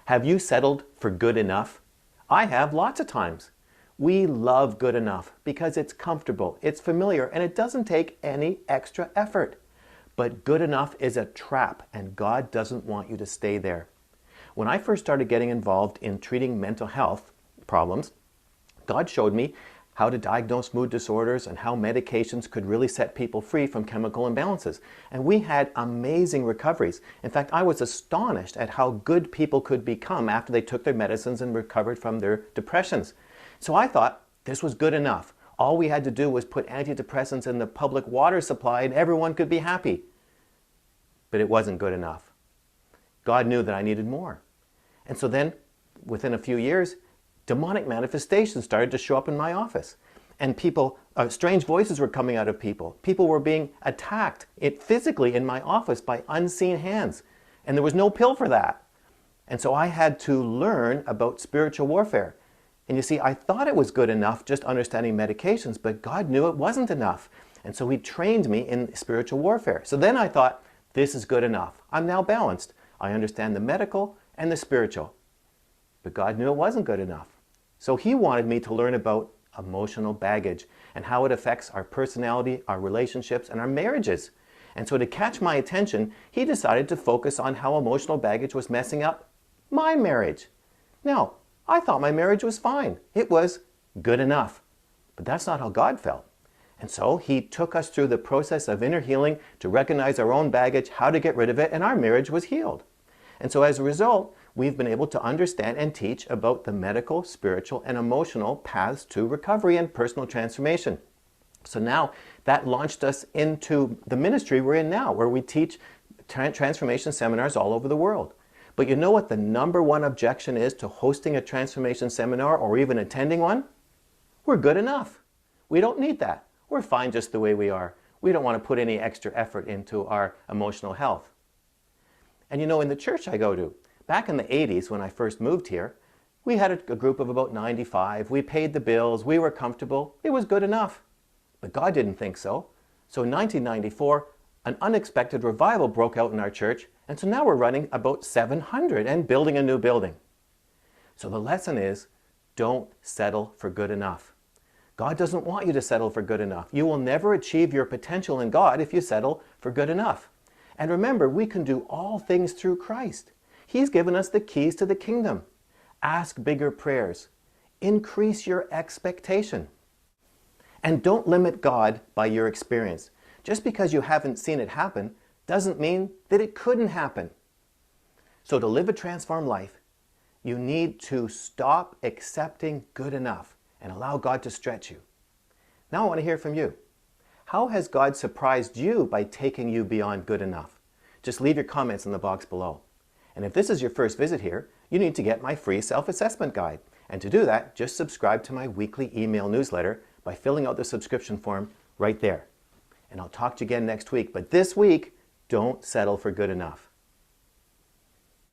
Have you settled for good enough? I have lots of times. We love good enough because it's comfortable, it's familiar, and it doesn't take any extra effort. But good enough is a trap, and God doesn't want you to stay there. When I first started getting involved in treating mental health problems, God showed me how to diagnose mood disorders and how medications could really set people free from chemical imbalances. And we had amazing recoveries. In fact, I was astonished at how good people could become after they took their medicines and recovered from their depressions. So I thought this was good enough. All we had to do was put antidepressants in the public water supply and everyone could be happy. But it wasn't good enough. God knew that I needed more. And so then, within a few years, demonic manifestations started to show up in my office. And strange voices were coming out of people. People were being attacked physically in my office by unseen hands. And there was no pill for that. And so I had to learn about spiritual warfare. And you see, I thought it was good enough just understanding medications, but God knew it wasn't enough. And so He trained me in spiritual warfare. So then I thought, this is good enough. I'm now balanced. I understand the medical and the spiritual. But God knew it wasn't good enough. So He wanted me to learn about emotional baggage and how it affects our personality, our relationships, and our marriages. And so to catch my attention, He decided to focus on how emotional baggage was messing up my marriage. Now, I thought my marriage was fine. It was good enough. But that's not how God felt. And so He took us through the process of inner healing to recognize our own baggage, how to get rid of it, and our marriage was healed. And so as a result, we've been able to understand and teach about the medical, spiritual, and emotional paths to recovery and personal transformation. So now that launched us into the ministry we're in now, where we teach transformation seminars all over the world. But you know what the #1 objection is to hosting a transformation seminar or even attending one? We're good enough. We don't need that. We're fine just the way we are. We don't want to put any extra effort into our emotional health. And you know, in the church I go to, back in the 80s when I first moved here, we had a group of about 95. We paid the bills. We were comfortable. It was good enough. But God didn't think so. So in 1994, an unexpected revival broke out in our church, and so now we're running about 700 and building a new building. So the lesson is, don't settle for good enough. God doesn't want you to settle for good enough. You will never achieve your potential in God if you settle for good enough. And remember, we can do all things through Christ. He's given us the keys to the kingdom. Ask bigger prayers. Increase your expectation. And don't limit God by your experience. Just because you haven't seen it happen doesn't mean that it couldn't happen. So to live a transformed life, you need to stop accepting good enough and allow God to stretch you. Now I want to hear from you. How has God surprised you by taking you beyond good enough? Just leave your comments in the box below. And if this is your first visit here, you need to get my free self-assessment guide. And to do that, just subscribe to my weekly email newsletter by filling out the subscription form right there. And I'll talk to you again next week. But this week, don't settle for good enough.